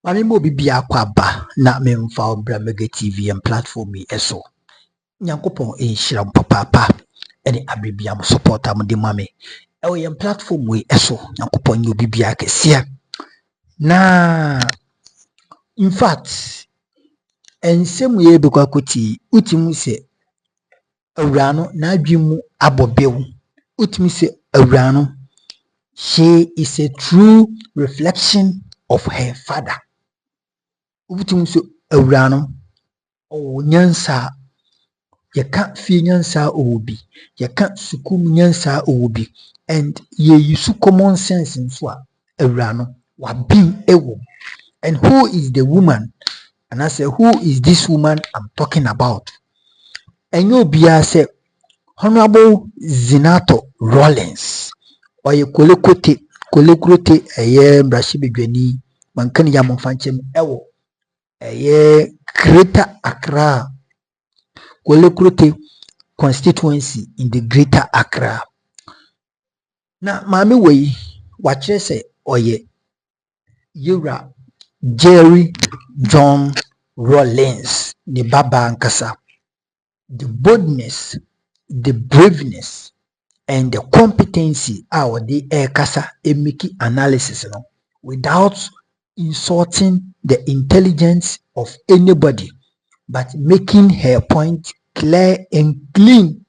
Mami mo bibia kwa ba na memfa obra mega TV and platform yi eso. Nyankopon enhyira mpapapa ene abribia mo support am de mame. Ewo yem platform we eso. Nyankopon yi bibia kese. Na in fact ensem ye bekwa koti utimu se awura no na adwimu abobew. Utimu se awura no she is a true reflection of her father. Utimu se awura no o nyansa yeka fi nyansa owobi yeka sukum nyansa owobi and ye use common sense nso a awura no wa bin ewo. And who is the woman? And I say, who is this woman I'm talking about? And you be say Honorable Zinato Rawlings or ye kolekrote eye brashibedwani mankani ya mfanchem ewo eye Greater Accra kolekrote constituency in the Greater Accra. Na mami wei wachire se oye Yura Jerry John Rawlings the baba ankasa. The boldness, the braveness, and the competency our the air kasa make analysis no, without insulting the intelligence of anybody, but making her point clear and clean.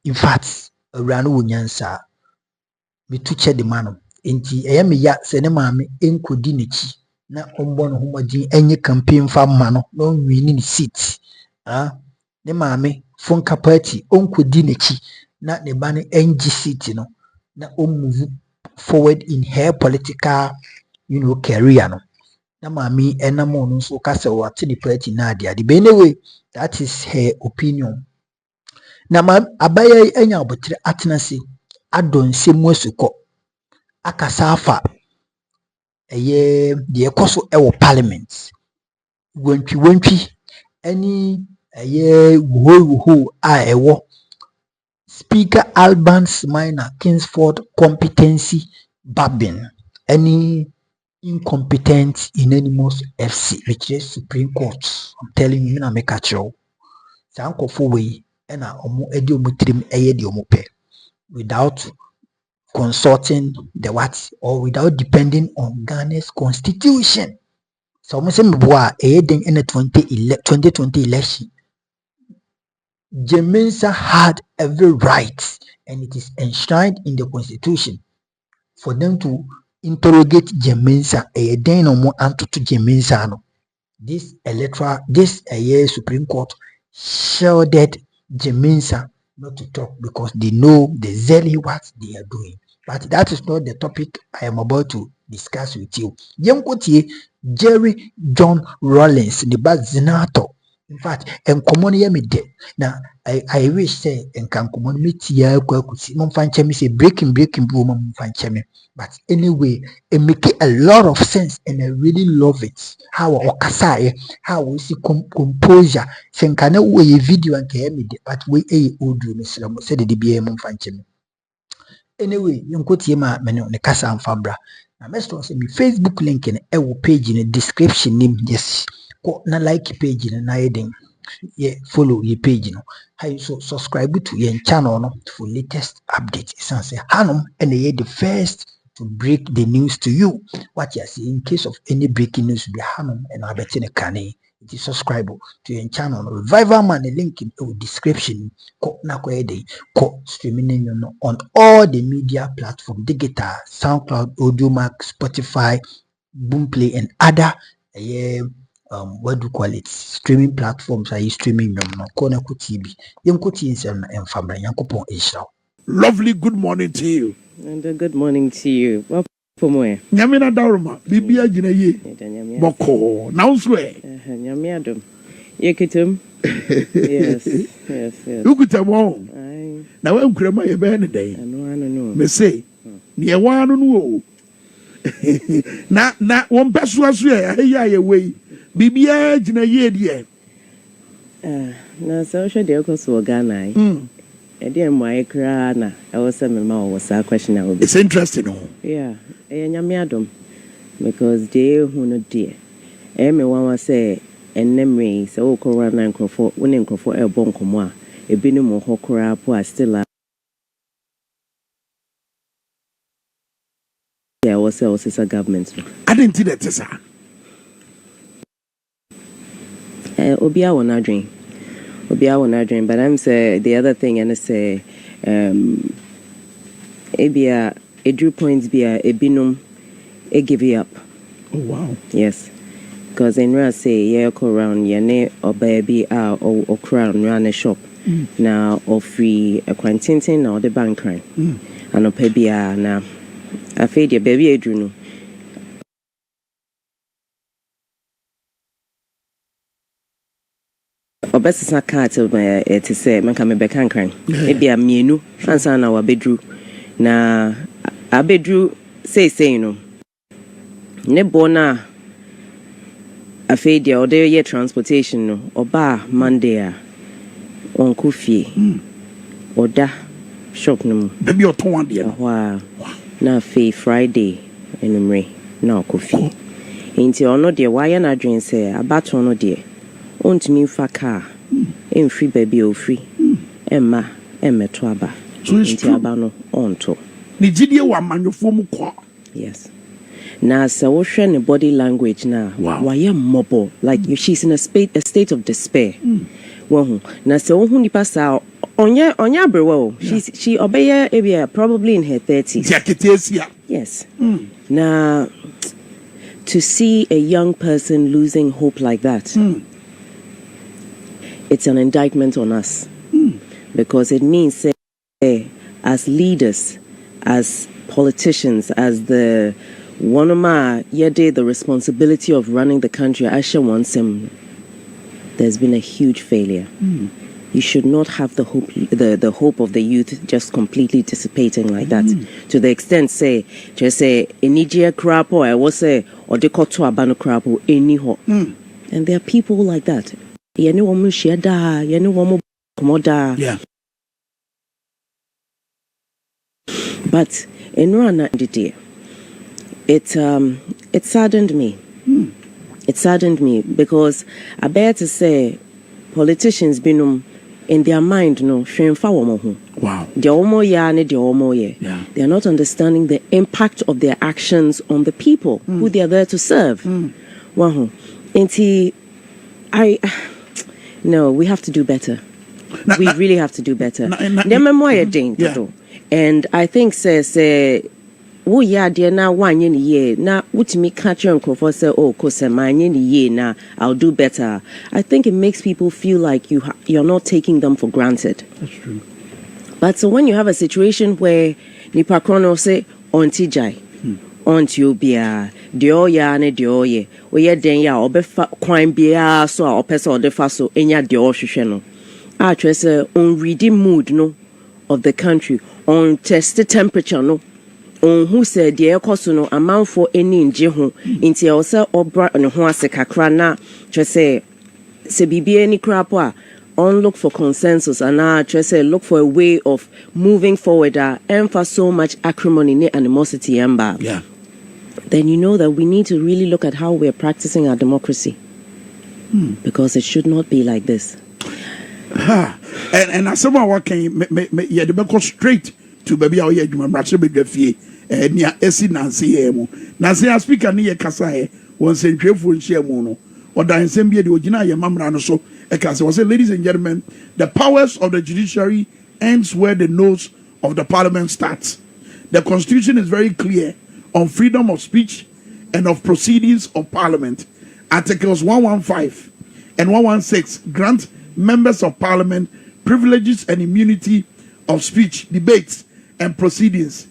In fact, around wunyansa me tuche the man enti me ya se ne maame enkodi nechi na ombo no homodin enye campaign fa ma no win ni seat ne maame fonka party onkodi nechi na ne ba ne NG seat no na move forward in her political career no na maame enamo no so ka se wate the party na ade but anyway that is her opinion. Na abaya enya obotre atenase adon semu asuko akasa afa de ekoso ewo parliament wantwi any wuho a ewo Speaker Albans Minor Kingsford competency Babin any incompetent unanimous FC which is Supreme Court. I'm telling you na make a show sankofo we na omo edi omutrim eye de omope without consulting the what or without depending on Ghana's constitution. So we say in the 2020 election, Jemensa had every right and it is enshrined in the constitution for them to interrogate Jemensa no more anto to Jemensa no. This Supreme Court shielded Jemensa not to talk because they know exactly what they are doing. But that is not the topic I am about to discuss with you. Jerry John Rawlings, the Bazinato. In fact, and common me de. Now I wish say and can common me tia kwakusi. Mom fanche me say breaking boom fanche me. But anyway, it make a lot of sense and I really love it. How okasa how we see composure. Senkane we video and me de. But we audio me said the DBA mom fanche me. Anyway, yonkotie ma meno ne kasa amfabra. Na mesto say me Facebook link in ewo page in the description name. Yes. Ko na like page na yeden. Yeah, follow your page no. How you so subscribe to your channel no for latest updates. Say Hanum and they the first to break the news to you. What you see in case of any breaking news be Hanum and Abetine Kane. It is subscribe to your channel. Revival Man the link in the description. Ko na ko streaming on all the media platform, digital, SoundCloud, Audiomack, Spotify, Boomplay, and other what do you call it? Streaming platforms are you streaming them Kona TV. Lovely good morning to you. And a good morning to you. What from where? Nyamina Daruma, Bibia Jinaye, Boko, now swear. Nyamiadum. Yekitum. Yes. Who could have won? Now I'm Grandma a banner day. No. Me say, near one no. Not one best was here, hey, away. Bibia Jinaye, dear. Now, so should you go to Ghana? Dear, my crana, I was a mamma was a question. It's interesting. Yeah, Nyamiadum. Because they who not dear. me one say and memory so corona and crofo winning crofo a bon comma a binum hokora po still there was a government. I didn't see that, sir. Obia wona dream. But I'm say the other thing and say ebia a drew points be a binum a give you up. Oh wow. Yes. Because in real say yeah around your name or baby or crown run a shop. Now or free a quantintin or the bank crime. And opebia na I fed your baby Adrian. Obesisa car to say man come back and crime. Maybe a mienu answer na wa bedru na a bedru say no ne bona afedia or there transportation no oba Monday on kufie oda shop no baby o ton one there wow na fe Friday enumre na kufie nti ono de why na adwen say abato no de ontumi fa car free baby o free emma emeto aba nti aba no onto ni gidie wa manwofo mu kwa yes na so wohwe ne body language na why mobo like she's in a state of despair wohu na so wohu nipa sa onya abrewo she obeye ebia probably in her 30s yes na to see a young person losing hope like that it's an indictment on us because it means as leaders, as politicians, as the one of my the responsibility of running the country, Asha wants him. There's been a huge failure. You should not have the hope of the youth just completely dissipating like that. To the extent just say Enigia crapo, I was say or the koto abano crapo any ho. And there are people like that. Yeah. But in Rwanda, it saddened me. It saddened me because I bear to say politicians been in their mind wow. They are not understanding the impact of their actions on the people who they are there to serve. Wow. No, we have to do better. We really have to do better. And I think say wo ya de na wanye ni ye na wutimi catch and crofo say oh kose manye ni ye na I'll do better. I think it makes people feel like you're not taking them for granted. That's true. But so when you have a situation where nipa krono say onti jai onti obia de oya ne de oye oye den ya obefa kwan bia so a opesa odefa so enya de ohwehwe no a twese on reading mood no of the country on test the temperature no on who said the ekoso no amount for any nje ho nti e wo obra ne ho ase kakra na twese se bibia ni krapo a on look for consensus and look for a way of moving forward and for so much acrimony and animosity yeah. Then you know that we need to really look at how we're practicing our democracy because it should not be like this. And as someone working, yeah, they go straight to baby our year. You must be the fee. Near Essie Nancy Emo. Nancy, I speak near Kasai. One century for Shiamono. Or the Ensembia de Ojina, Mamrano. So, was ladies and gentlemen, the powers of the judiciary ends where the nose of the parliament starts. The constitution is very clear on freedom of speech and of proceedings of parliament. Articles 115 and 116 grant members of parliament privileges and immunity of speech, debates, and proceedings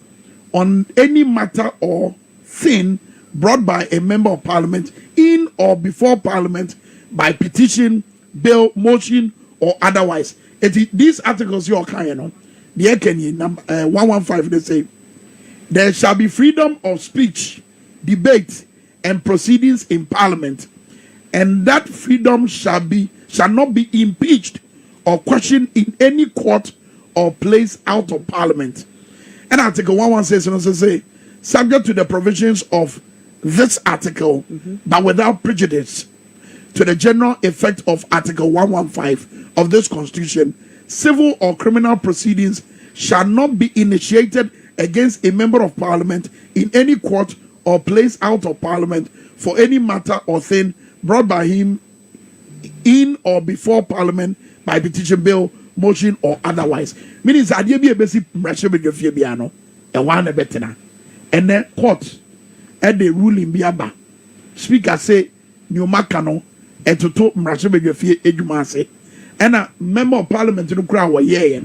on any matter or thing brought by a member of parliament in or before parliament by petition, bill, motion, or otherwise. These articles you are carrying on. The Kenyan number 115 they say there shall be freedom of speech, debate, and proceedings in parliament, and that freedom shall not be impeached or questioned in any court or place out of parliament. And Article 116 also say, subject to the provisions of this article, but without prejudice to the general effect of Article 115 of this Constitution, civil or criminal proceedings shall not be initiated against a member of Parliament in any court or place out of Parliament for any matter or thing brought by him in or before Parliament by petition, bill, motion, or otherwise. Meaning that you be a basic biano, a one a better, and then court at the ruling biaba. Speaker say, New Macano, and to talk Mrashabegafia Edumase, and a member of Parliament to the crowd were ye,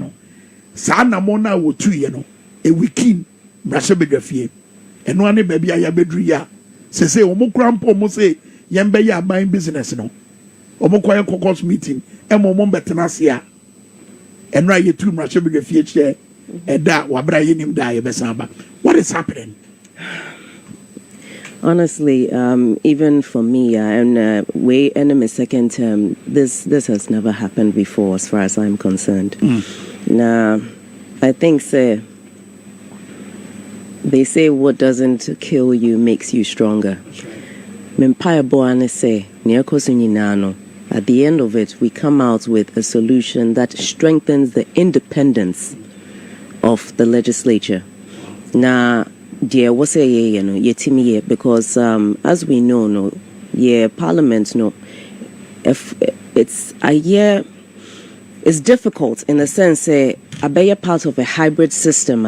Sana Mona would 2 a weekend Mrashabegafia, and one baby I abedria. Say, Omokrampo must say, Yambeya buying business, no. Omokwaya caucus meeting, and Momon Betanasia, and right you two Mrashabegafia, and that Wabrayin him die besaba. What is happening? Honestly, even for me, and way in my second term, this has never happened before, as far as I'm concerned. Now, I think they say what doesn't kill you makes you stronger. At the end of it, we come out with a solution that strengthens the independence of the legislature. Now, dear, what's a because as we know, Parliament, if it's a year, it's difficult in the sense a be part of a hybrid system.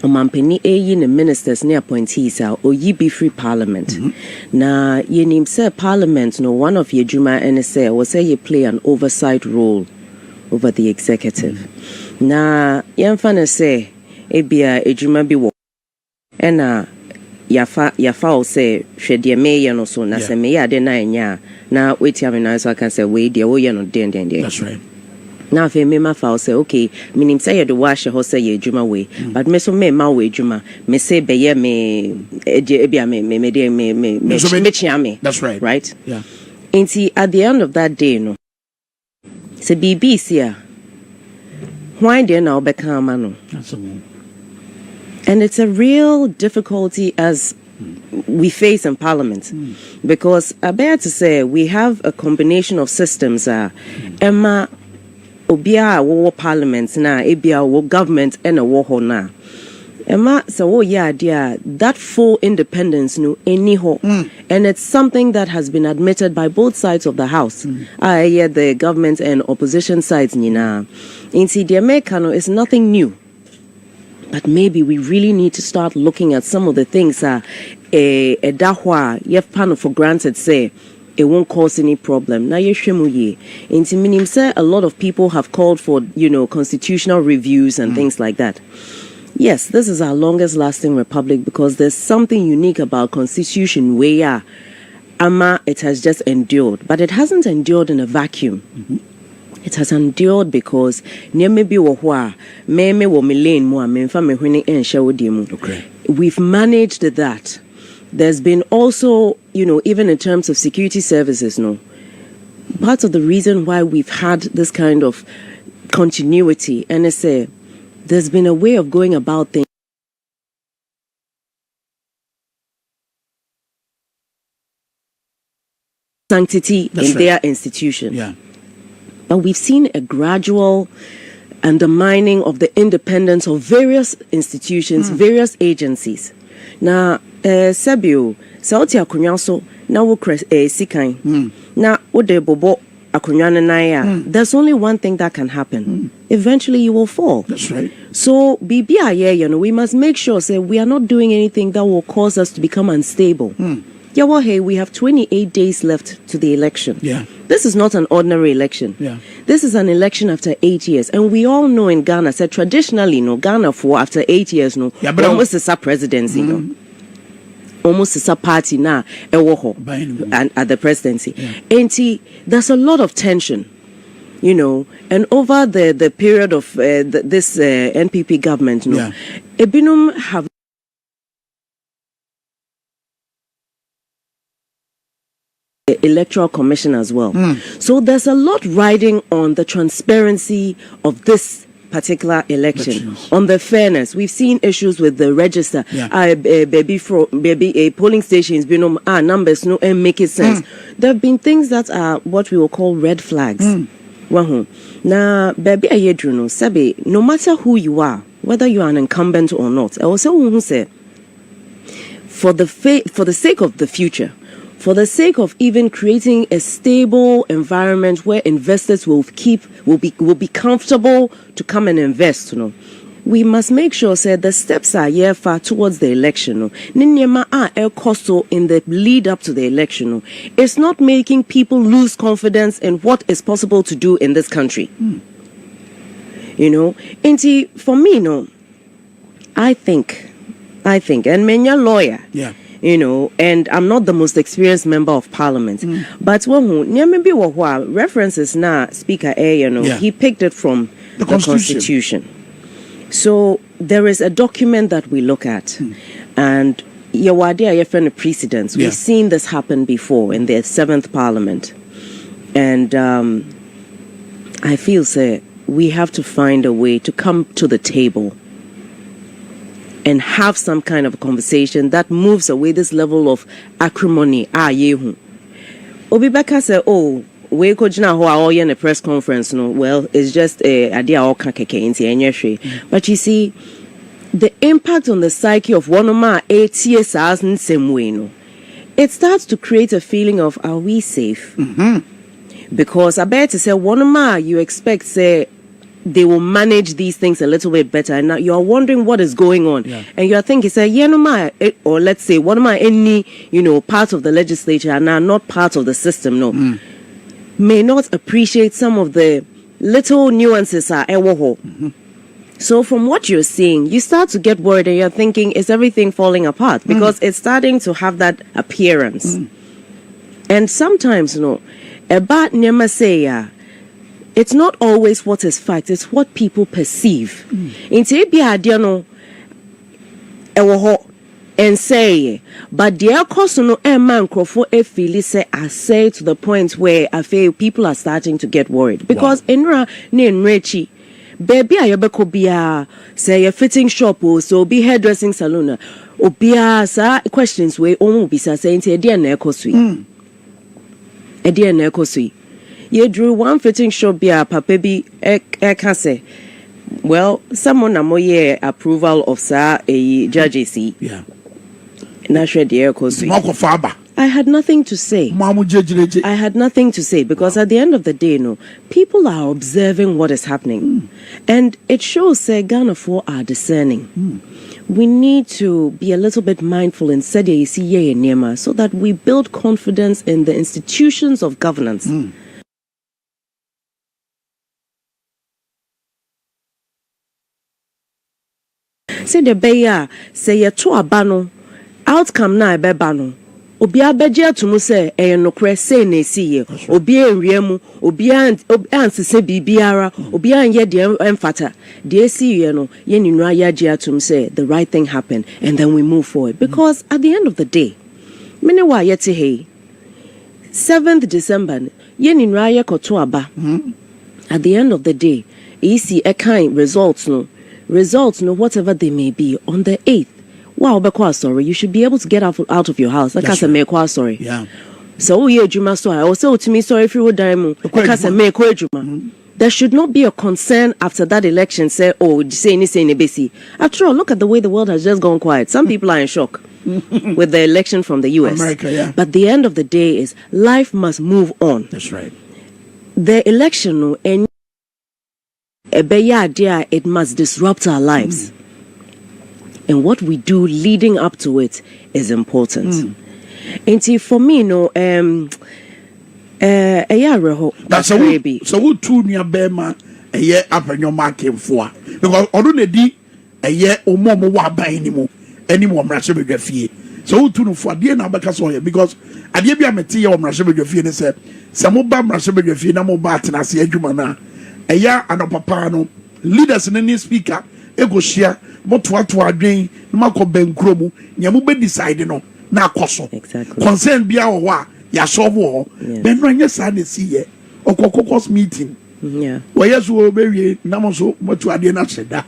Omampeni the ministers near appointees or ye be free Parliament. Na ye name say Parliament one of ye juma and say was say ye play an oversight role over the executive. Na yemfana say ebia ejuma bi wo ena yafa o say hwede me no so na say me ya de na nya na wetia me na so I can say we de wo ye no den. That's right. Now, if me ma say okay, meaning say you the wash ho say ye juma way, but me so me ma way juma, me say be ye me me. That's right. Right? Yeah. And see at the end of that day, no. Say BBC why they now become no. And it's a real difficulty as we face in Parliament because I bear to say we have a combination of systems. Emma. Obia wo Parliament na ebia wo government and a wo na ema so wo ya dia that full independence no any ho and it's something that has been admitted by both sides of the house the government and opposition sides nyina inti the Americano is nothing new, but maybe we really need to start looking at some of the things dahwa you've panel for granted say it won't cause any problem. Now you say a lot of people have called for, constitutional reviews and things like that. Yes, this is our longest lasting republic because there's something unique about constitution where it has just endured, but it hasn't endured in a vacuum. It has endured because we've managed that. There's been also, even in terms of security services, part of the reason why we've had this kind of continuity, NSA, there's been a way of going about things. Sanctity in their institution. Yeah. But we've seen a gradual undermining of the independence of various institutions, various agencies. Now, Sabio, Sauti Akunyaso, now we sikai. Now, what de bobo akunyana naya. There's only one thing that can happen. Eventually, you will fall. That's right. So, we must make sure say we are not doing anything that will cause us to become unstable. We have 28 days left to the election. Yeah. This is not an ordinary election. Yeah. This is an election after 8 years. And we all know in Ghana, said traditionally, Ghana for after 8 years, but almost a sub-presidency, almost a sub-party now, and at the presidency. And there's a lot of tension, and over the period of this NPP government, Ebinum have the Electoral Commission as well. So there's a lot riding on the transparency of this particular election, on the fairness. We've seen issues with the register. Polling stations, numbers no and make it sense. There have been things that are what we will call red flags. Now, baby, no matter who you are, whether you are an incumbent or not, I also say, for the sake of the future, for the sake of even creating a stable environment where investors will be comfortable to come and invest, we must make sure the steps are far towards the election. Ninyema el costo in the lead up to the election. It's not making people lose confidence in what is possible to do in this country. And for me, I think, and menya lawyer. And I'm not the most experienced member of parliament. But when references now Speaker A, he picked it from the Constitution. So there is a document that we look at, and your precedents. We've seen this happen before in the 7th Parliament, and I feel we have to find a way to come to the table and have some kind of a conversation that moves away this level of acrimony. Obi Beka said, we could now in a press conference. Well, it's just a idea all but you see, the impact on the psyche of one of my ATSRs in same way. It starts to create a feeling of, are we safe? Because I bet to say one of my you expect they will manage these things a little bit better, and now you're wondering what is going on, and you're thinking, or let's say one of my any part of the legislature are now not part of the system, may not appreciate some of the little nuances are So from what you're seeing, you start to get worried, and you're thinking, is everything falling apart? Because it's starting to have that appearance. And sometimes, about Nema say, it's not always what is fact, it's what people perceive. And say, but dear Cosono and Mancrofo Efili I say to the point where I feel people are starting to get worried. Because Enra Nenrechi, baby, I be say a fitting shop or so be hairdressing salon. Obia sa questions way omu bisa saying a dear Nekosui. A dear Nekosui. Ye drew one fitting shop be a papebi ekase. Well, someone amoye approval of a judge. I had nothing to say. I had nothing to say because at the end of the day, people are observing what is happening. And it shows Ghana for are discerning. We need to be a little bit mindful and so that we build confidence in the institutions of governance. Say the beya say ya to abano outcome na ebeba obi abeje to mu say e no kre say na esi ye obi enwiemu obi ansese bibiara obi anye de emfata de esi ye no ye ninu ayaje atum say the right thing happened, and then we move forward. Because at the end of the day, many wa yete hey 7th December ye ninu aye koto aba. At the end of the day, esi e kind results whatever they may be on the 8th. Wow, sorry, you should be able to get out of your house. Like I said, make sorry. Yeah. So we Juma sorry. I also to me sorry if you would die. Like I said, make Juma. There should not be a concern after that election. Say, say anything. After all, look at the way the world has just gone quiet. Some people are in shock with the election from the US. America, yeah. But the end of the day is life must move on. That's right. The election and it must disrupt our lives. And what we do leading up to it is important. And for me, that's a baby. So we two near Bema a year Afenyo Markins for because already a year or more anymore Marshall fee. So to for dear Nabaka because I gave you a material Marshall fee and said, some more Marshall fee, no more batten as a Jumana. A year and a papano leaders in any speaker, ego share, but what to agree, Marco Ben Cromu, Yamu decided no, now Cosso. Exactly. Concern be our wa, ya show war, Ben Ranya Sunday see ye, or Cocos meeting. Yeah. Well, yes, we'll be Namoso, what to Adina said that.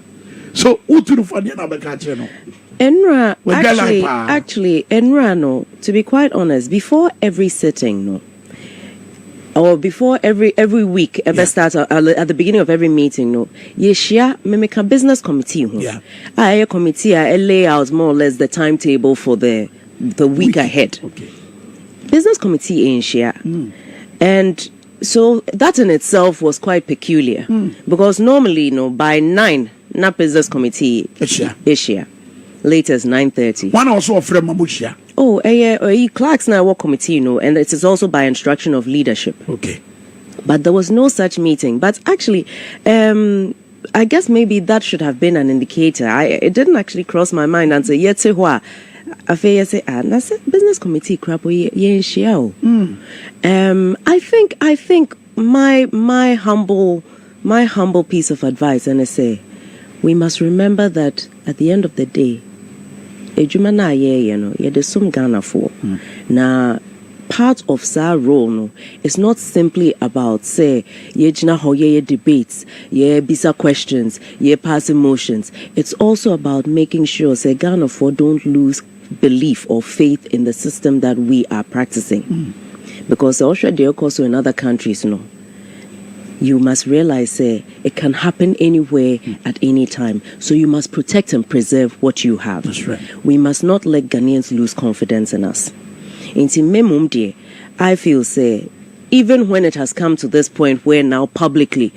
So, who to the Fadiana Bacacheno? Enra, actually, Enra, no, to be quite honest, before every sitting, no, or before every week ever starts at the beginning of every meeting, no, yeshia me make a business committee, yeah, a committee I lay out more or less the timetable for the week ahead. Okay. Business committee in share, and so that in itself was quite peculiar because normally, by 9, not business committee Asia, latest 9:30. One also of Mamushia. Oh, clerks now work committee, and it is also by instruction of leadership. Okay. But there was no such meeting. But actually, I guess maybe that should have been an indicator. It didn't actually cross my mind until yet say what. I say, that's a business committee crap. I think my humble piece of advice, and I say, we must remember that at the end of the day, ejuma na ye sum Ghana for. Na part of our role no is not simply about say ye jina ho ye debates, ye bisa questions, ye pass motions. It's also about making sure say Ghana for don't lose belief or faith in the system that we are practicing. Because also in other countries, you must realize it can happen anywhere at any time. So you must protect and preserve what you have. That's right. We must not let Ghanaians lose confidence in us. I feel even when it has come to this point where now publicly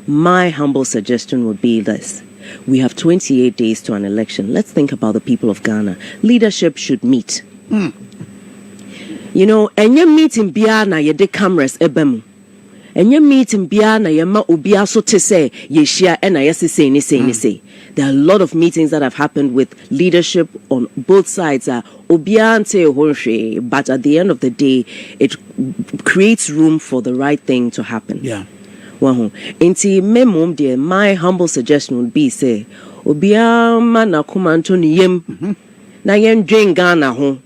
my humble suggestion would be this. We have 28 days to an election. Let's think about the people of Ghana. Leadership should meet. And your meeting biana ye de cameras ebemu. And your meeting biana ye ma ubia so te say ye share and I say ni say. There are a lot of meetings that have happened with leadership on both sides. But at the end of the day, it creates room for the right thing to happen. Yeah. My humble suggestion would be say ubia mana kumanto ni yem na yen dwen Ghana ho.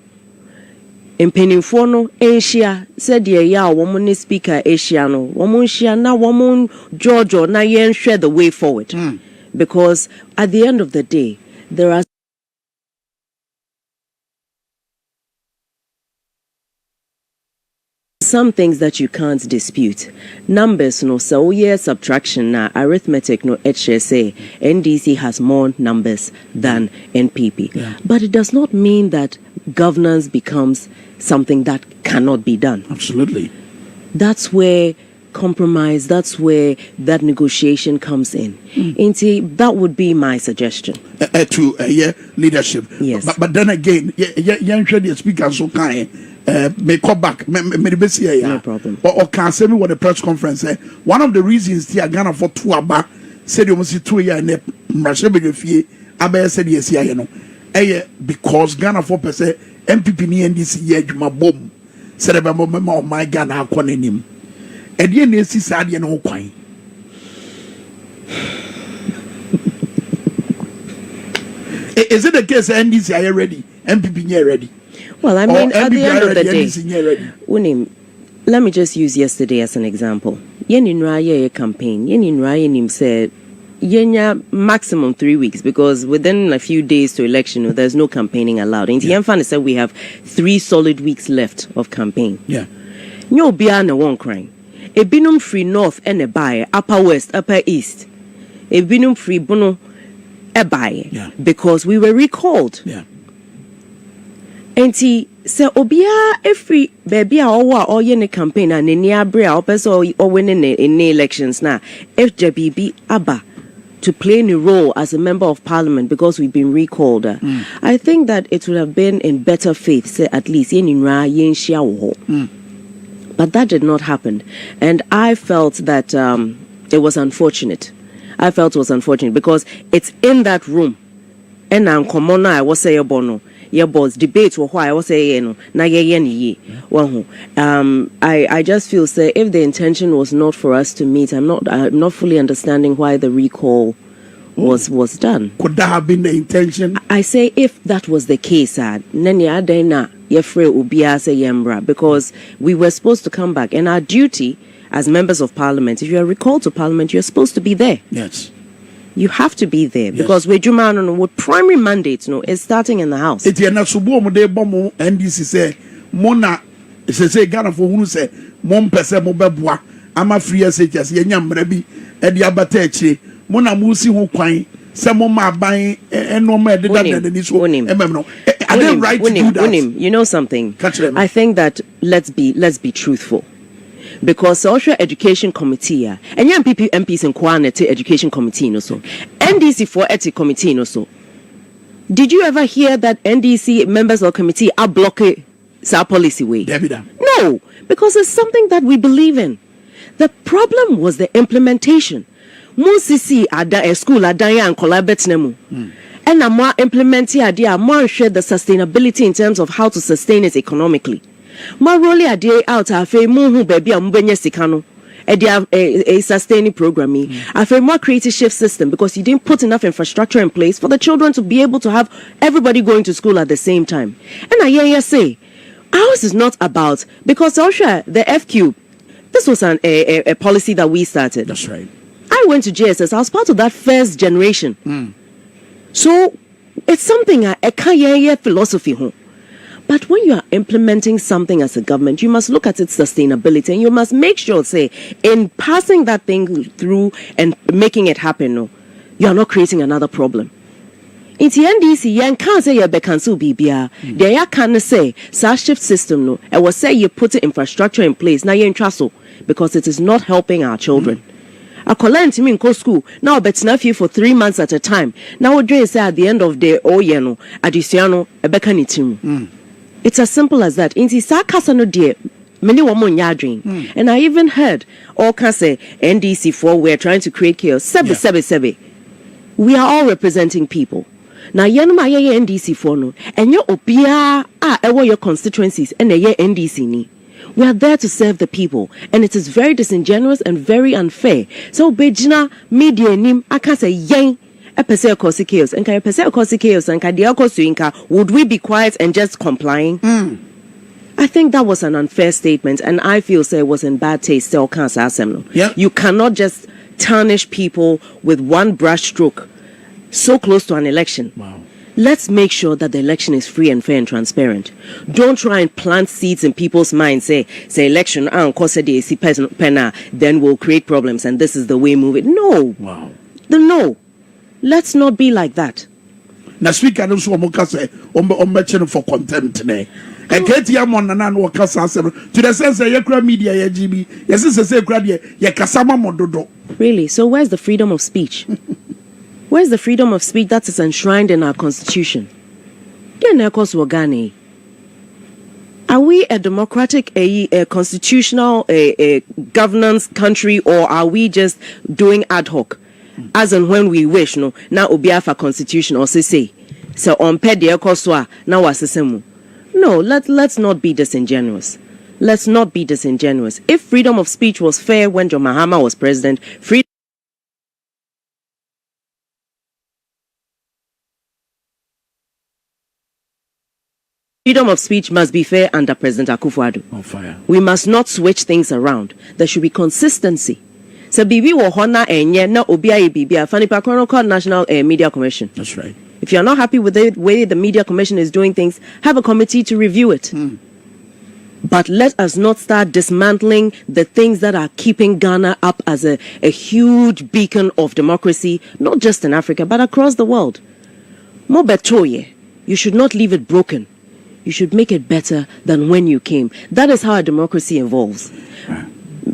Mpenimfo no Asia said ya woman speaker Asia no woman share na woman Georgia na yen share the way forward. Because at the end of the day there are some things that you can't dispute. Numbers no so subtraction na arithmetic no say NDC has more numbers than NPP. Yeah. But it does not mean that governance becomes something that cannot be done. Absolutely. That's where compromise, that's where that negotiation comes in. That would be my suggestion. To leadership. Yes. But then again, the speaker so kind. May call back. No problem. Or can say me what the press conference said. One of the reasons they are Ghana for 2 aba said you must see 2 years and Marshall Abe said yes, because Ghana 4% MPP ni NDC yejuma bom said about my Ghana akwanenim. And the NDC said you know kwan. Is it the case NDC are you ready? MPP are ready? Well, I mean, at the end of the day, let me just use yesterday as an example. Yeninraye campaign. Yeninraye said yenya maximum 3 weeks because within a few days to election, there's no campaigning allowed. And Yenfan said we have 3 solid weeks left of campaign. Yeah. No biana one crying. A binum free north and a buy, upper west, upper east. A binum free bono a buy. Yeah. Because we were recalled. Yeah. And he said, Obia, every baby, or any campaign and in near brea, or winning in the elections now. FJBB Abba to play a role as a member of parliament because we've been recalled. I think that it would have been in better faith, say at least but that did not happen. And I felt that it was unfortunate. I felt it was unfortunate because it's in that room. And I'm common, I was say bono. Yeah, boss debate why I was saying na ye. I just feel say if the intention was not for us to meet, I'm not fully understanding why the recall was done. Could that have been the intention? I say if that was the case, yefre ubia say yembra, because we were supposed to come back, and our duty as members of parliament, if you are recalled to parliament, you're supposed to be there. Yes. You have to be there, because with Jumano, what primary mandate is starting in the house. It's na subo mo de bomo NDC say mona say Ghana for who say mon pese mo beboa ama free SHS yenya mra bi e de abata echi mona mo si ho kwan say mo ma ban eno ma de that ni so no I didn't right to do that. You know something? I think that let's be truthful. Because social education committee and young people MPs in Kwanete education committee no so NDC for ethics committee no so. Did you ever hear that NDC members of the committee are blocking our policy way? No, because it's something that we believe in. The problem was the implementation. Musisi ada a school adaya and collaborate nemu. And I'm more implementing idea, more share the sustainability in terms of how to sustain it economically. My role a day out afe mu hu baby a mbenya sika no e dia a sustaining programming afe more creative shift system, because you didn't put enough infrastructure in place for the children to be able to have everybody going to school at the same time. And I hear you say ours is not about, because also the FQ, this was a policy that we started. That's right. I went to JSS. I was part of that first generation. So it's something I can't hear philosophy home. But when you are implementing something as a government, you must look at its sustainability, and you must make sure, say, in passing that thing through and making it happen, no, you are not creating another problem. In the NDC, you can't say you cancel BBR. There you can say, shift system, no, I will say you put infrastructure in place. Now you're in trouble because it is not helping our children. I collect to me in school now, but not here for 3 months at a time. Now, what do you say at the end of the no, additional a becanitim? It's as simple as that. In the Sakasano dear, many women yarding. And I even heard all can say NDC for we're trying to create chaos. Sebe. We are all representing people. Now yanuma NDC for no. And your opia your constituencies and a year NDC ni. We are there to serve the people, and it is very disingenuous and very unfair. So Bejina media nim I can say yang. And would we be quiet and just complying? I think that was an unfair statement, and I feel it was in bad taste. You cannot just tarnish people with one brush stroke so close to an election. Wow. Let's make sure that the election is free and fair and transparent. Don't try and plant seeds in people's minds. Say election, then we'll create problems, and this is the way move it. No. Wow. No. Let's not be like that. Now, speak and also say, for contempt. And get your mon and no cassa to the sense that your media, your GB, yes, it's a secret, your Kasama Mododo. Really? So, where's the freedom of speech? Where's the freedom of speech that is enshrined in our constitution? Are we a democratic, a constitutional, a governance country, or are we just doing ad hoc? As and when we wish, no. Now Obiafa constitution or say so on pedia koswa now asesemu. No, let's not be disingenuous. Let's not be disingenuous. If freedom of speech was fair when John Mahama was president, freedom of speech must be fair under President Akufo-Addo. On fire. We must not switch things around. There should be consistency. So BB will honor and yet no OBI BB Fanny Chronicle National Media Commission. That's right. If you're not happy with the way the Media Commission is doing things, have a committee to review it. But let us not start dismantling the things that are keeping Ghana up as a huge beacon of democracy, not just in Africa, but across the world. Mo betoye, you should not leave it broken. You should make it better than when you came. That is how a democracy evolves.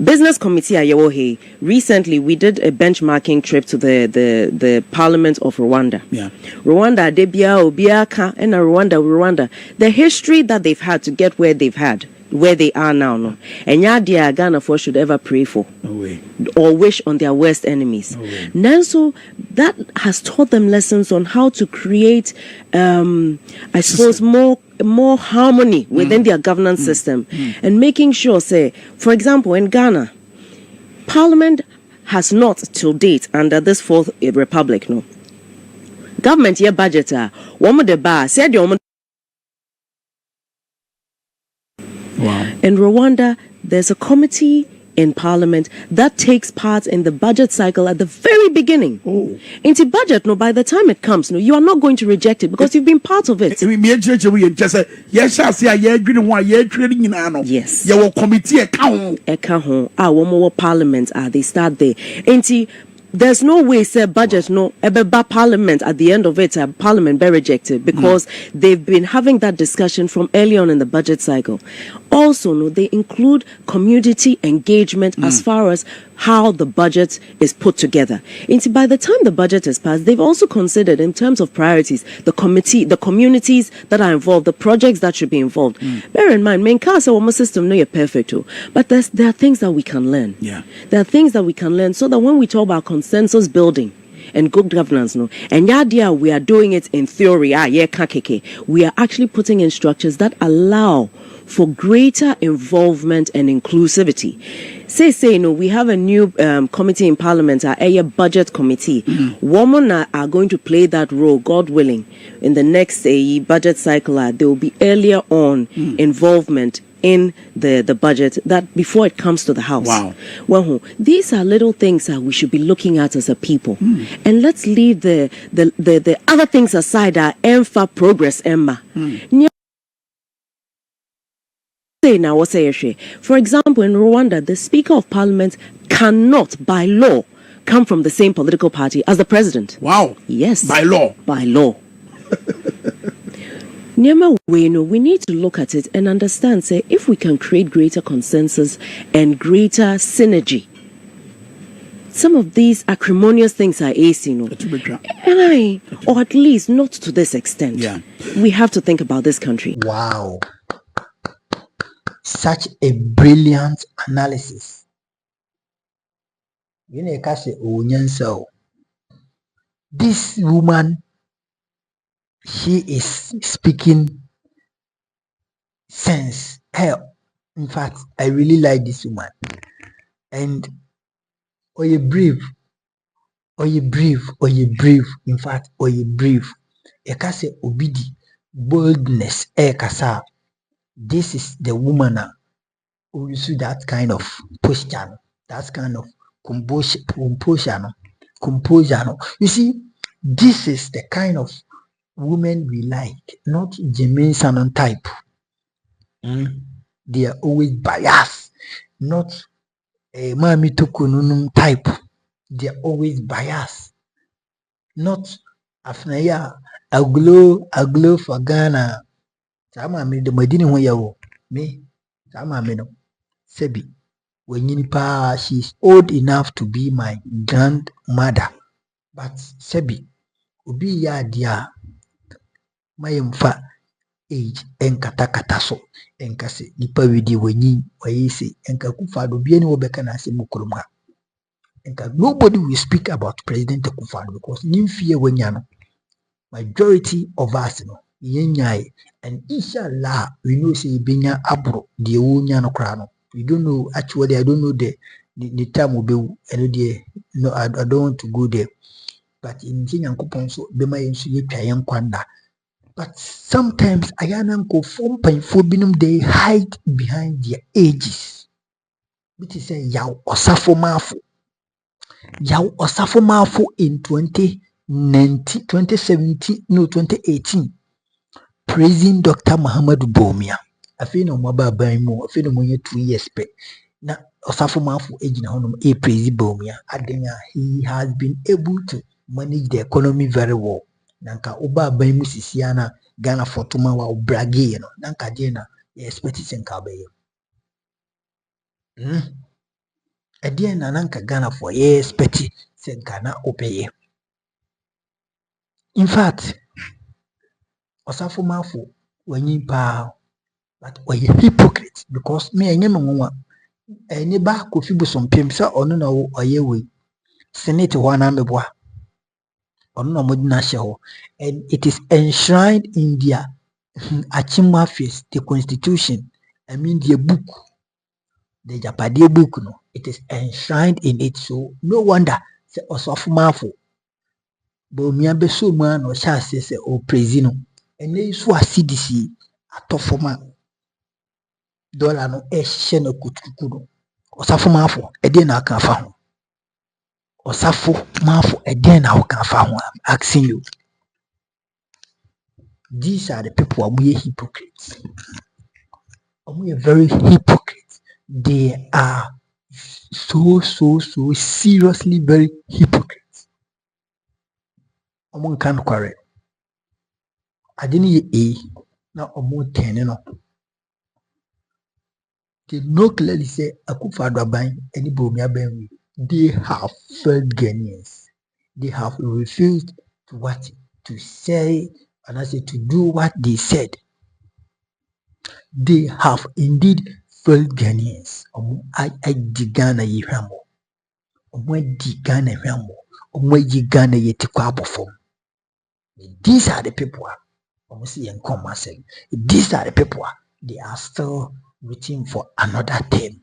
Business committee Ayewohe, recently we did a benchmarking trip to the Parliament of Rwanda. Yeah. Rwanda, Debia, Obiaka, and Rwanda. The history that they've had to get where they are now, no. And Yadia Ghana for should ever pray for. No way. Or wish on their worst enemies. No way. Now, so that has taught them lessons on how to create, I suppose, more harmony within their governance system, and making sure, say, for example, in Ghana, Parliament has not till date under this fourth republic, no. Government year budget, one of the bar said Wow. In Rwanda, there's a committee in Parliament that takes part in the budget cycle at the very beginning. Oh. Into budget, no, by the time it comes, no, you are not going to reject it because you've been part of it. Yes. Your committee account. Parliament they start there. There's no way say budget no Parliament at the end of it Parliament be rejected because they've been having that discussion from early on in the budget cycle. Also, no, they include community engagement as far as how the budget is put together. And by the time the budget is passed, they've also considered in terms of priorities the communities that are involved, the projects that should be involved. Bear in mind, main casa one system no you're perfect too, but there are things that we can learn. Yeah, there are things that we can learn so that when we talk about consensus building and good governance, no, and yeah, we are doing it in theory. We are actually putting in structures that allow for greater involvement and inclusivity. Say, no, we have a new committee in Parliament, a budget committee. Women are going to play that role, God willing, in the next budget cycle. There will be earlier on involvement in the budget that before it comes to the House. Wow. Well, these are little things that we should be looking at as a people. And let's leave the other things aside, EMFA progress, Emma. For example, in Rwanda, the Speaker of Parliament cannot, by law, come from the same political party as the president. Wow. Yes. By law. By law. We need to look at it and understand, say, if we can create greater consensus and greater synergy, some of these acrimonious things are easy, or at least not to this extent. Yeah. We have to think about this country. Wow. Such a brilliant analysis. This woman, she is speaking sense. In fact, I really like this woman. And you brave. In fact, you brave. Ekase obidi boldness. Kasa. This is the woman who you see that kind of posture, that kind of composure. You see, this is the kind of women we like, not Jermaine Sanon type. They are always biased, not a Mami Tokununum type. They are always biased, not Afenyo, aglo for Ghana. Sama me the madini ho yawo me sama me no sebi wenyini pa. She's old enough to be my grandmother, but sebi obi ya dia mayemfa age enkata so enkase nipa wedi wenyi wayese enka Kufado bi ani obeka na ase mukroma enka nobody will speak about President Kufado because nimfie wenya no majority of us no yenyai. And inshallah, we know say binya abro the wonya no krano. We don't know actually. I don't know the time will be. I know no. I don't want to go there. But in Kenya, so bema yensu ye kwanda. But sometimes ayana ko form painful binum they hide behind their ages. Which is say yaw osafo mafu in 2017 no 2018. Praising Dr. Muhammadu Bawumia. Afenyo mwaba baimu, afenyo mwenye 2 years pe. Na osafo mafu ejina honum praise Bawumia. Adenya, he has been able to manage the economy very well. Nanka uba baimu sisiana Ghana Fortuma wa ubragi no. Nanka jena ye expecti senka beye. Adiena nanka Ghana for ye expecti senka na opeye. In fact, Osafo Mafu wenyi pa, but we hypocrite because me enye mwa ene ba Kofi Bosom pemsa ono na wo oyewe senate ho na mebwa ono na modi na hye ho, and it is enshrined in their Achimwa face, the constitution, I mean the book, the Japade book no, it is enshrined in it. So no wonder say Osafo Mafu Bawumia be so man o sha se o praise no. And they so CDC at forma. dollar no ehye na kutuku no osafo mafo ede na aka fa ho osafo mafo ede na aka fa ho. I'm asking you. These are the people who are hypocrites. Who are very hypocrites. They are so seriously very hypocrites. Omo kan kware. Ade ne ye na omo ten no. They know clearly say Akufo-Addo aban any Bawumia aban they have failed Ghanaians. They have refused to say and I say to do what they said. They have indeed failed Ghanaians. I di Ghana ye hwamo. Di Ghana hwamo. Yi Ghana ye tikwa abofom. These are the people see and come myself. These are the people they are still waiting for another term.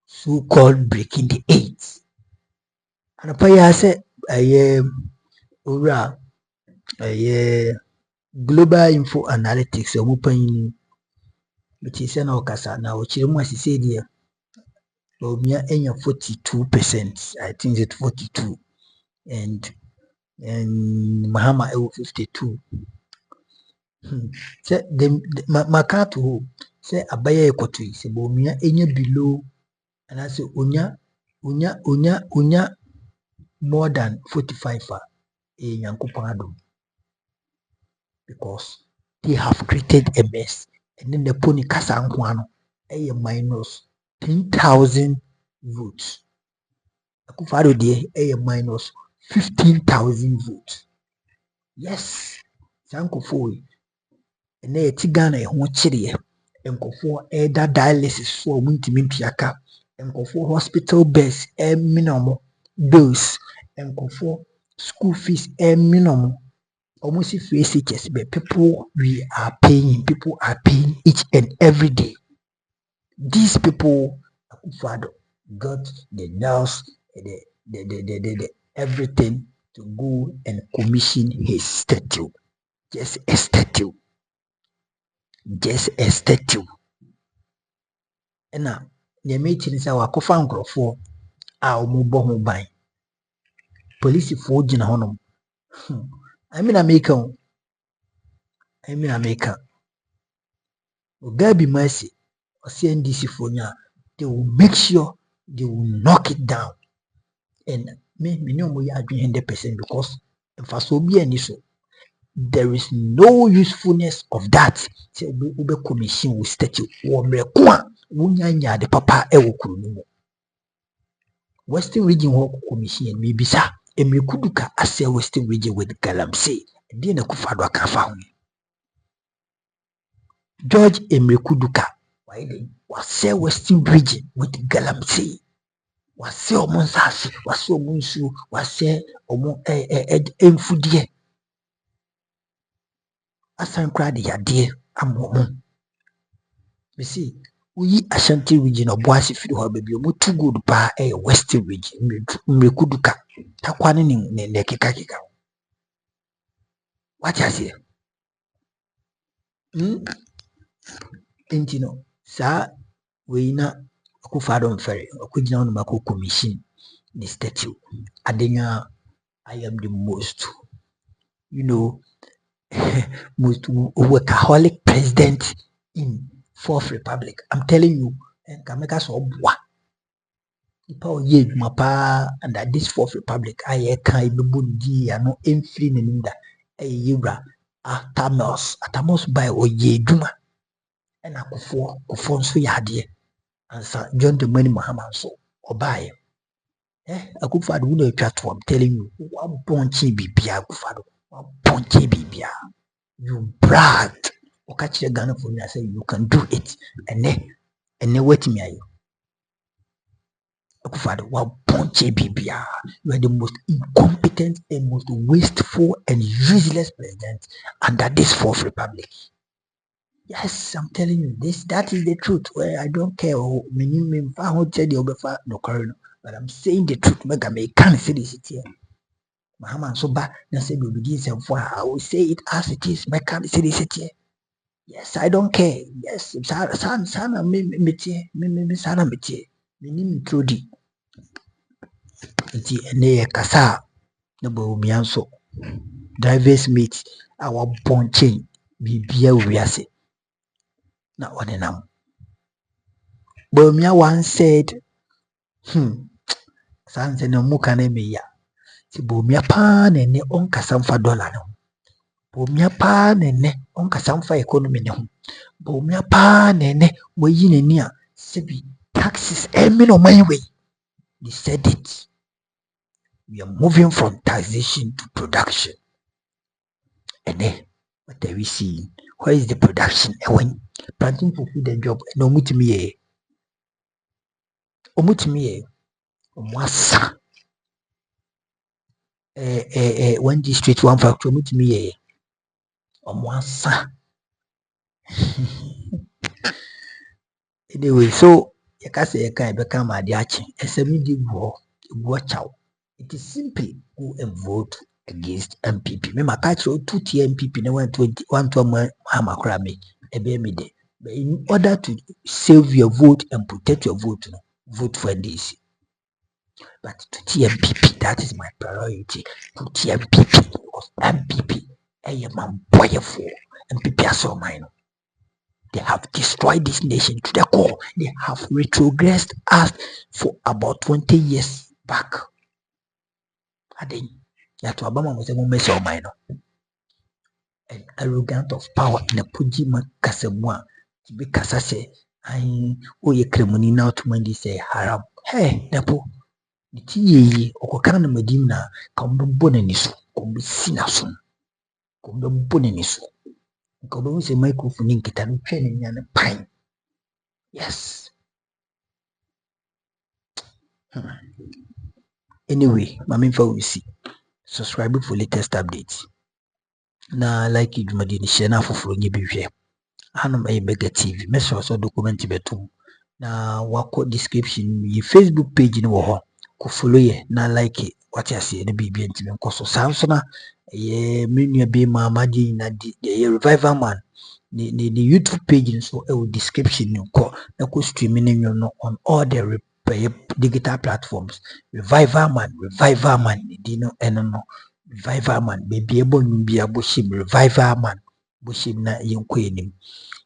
So-called breaking the eight. And I say global info analytics open which is an okasa now chirimu say there Bawumia enya 42%. I think it's 42 and Mahama 52. Say the Makato say abaya ekotui say Bawumia enya below and I say unya more than 45 because they have created a mess and then the pony kasa nkwano minus 10,000 votes. Akufo-Addo de minus 15,000 votes. Yes, sankofo and they Tigana e ho chire enkofo either dialysis for muntimi mpiaka enkofo hospital beds minimum bills enkofo school fees minimum almost face but people people are paying each and every day. These people Akufo-Addo got the nurse, the everything to go and commission his statue. Just a statue. Just a statue. And now, the meeting is our co-founder for our mobile ban. Police for Jina Honum. I'm in America. God be mercy. Or CNDC for now. They will make sure they will knock it down. And me know we are doing 100% because if I so be any so. There is no usefulness of that. Say ube commission will statue or mekwa wunyanya de papa ewo kunu. Western region wo commission maybe sa emekuduka ase Western region with galamsey. Di na Akufo-Addo aka fa ho. George Emekuduka wase Western region with galamsey. Wase omo nsase, wase omo nsu, wase omo emfudie. Asan kra de yade amomo. You see, we Ashanti region of Boise Fido ho baby omo too good pa Western region Mekuduka takwane ne keka. What you say? Intino sa we na Akufo-Addo mfere okugina on mako commission the statue. Adenya I am the most most workaholic president in Fourth Republic. I'm telling you, and Kameka so boa. Ipa ye mapa and that this Fourth Republic I can bundi no emfri neninda yura atamos by oye duma and Akufo nso yade and John the Money Muhammad so obaye Akufo-Addo wuna atwa. I'm telling you, one ponchi bibia Akufo-Addo, one ponchi bibia. You bragged. Okachi Ghana for me, I say you can do it. And then wait me ayo. Akufo-Addo, one ponchi bibia. You are the most incompetent and most wasteful and useless president under this Fourth Republic. Yes, I'm telling you this. That is the truth. Well, I don't care. But I'm saying the truth. I can't say this here. Mahama so bad. I say we begin some for. I will say it as it is. I can't say this here. Yes, I don't care. Yes, sana me sana metie. Minim trodi. Nti ene kasa na Bawumia nso drivers mate our bonchain bibia wiase na ɔde nam. Bawumia once said, sanse na muka na meya. Si Bawumia pa na ene onkasa mfa dollar no. Bawumia pa na ene onkasa mfa economy ne ho. Bawumia pa na ene wayi n'ani a sebi taxes no man way. They said it. We are moving from taxation to production. And then what are we seeing? Where is the production? And when planting for food and job, no mutimi omutimi omwasa one district one factory mutimi omwasa. Anyway, so yakase yaka become adiachi esemidi go chow. It is simply go and vote against MPP. Me catch 2 MPP na 120 amakrame ebe me de. But in order to save your vote and protect your vote, vote for this. But to MPP, that is my priority. To MPP, because MPP, I am a boy for MPP as all mine. They have destroyed this nation to the core. They have retrogressed us for about 20 years back. I think that Obama was a woman so minor. And arrogant of power in a Pujima Casemwa to be Casase. I owe a cremoni now to when they say haram. Hey, Napo. The tea or Kana Medina come to Bonanisu, come be Sinasun, come to Bonanisu. Come to say microphone in Kitan training and a pine. Yes. Anyway, Mammy for we see. Subscribe for latest updates. Na like it Madini Shena for Flonny Bivia. Hanum a mega TV. Mess also document betum. Na wako description ye Facebook page in Woho. Ko follow ye na like it. What I say the BB and Tim Koso Samsona. Ye menu be mamaji na the revival man. The YouTube page so a description you call na ko streaming you know on all the digital platforms. Revival man, dino no revival man, baby able to be a bushim revival man, bushim na yonko.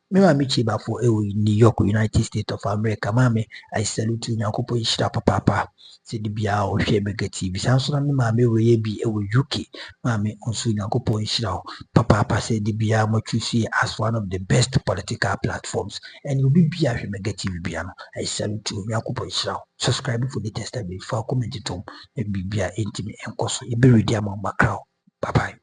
Me ma me chiba for New York, United States of America. Mame, I salute you. Nyakopo ishira papa. Se di bia o hwe mega TV. Sanso na me mame we bi UK. Mame onso nyakopo ishira papa se di bia mo choose as one of the best political platforms. And you be bia hwe mega TV bia no. I salute you. Nyakopo ishira. Subscribe for the test before comment it home. E bia intimi enkoso. E be ready among background. Bye bye.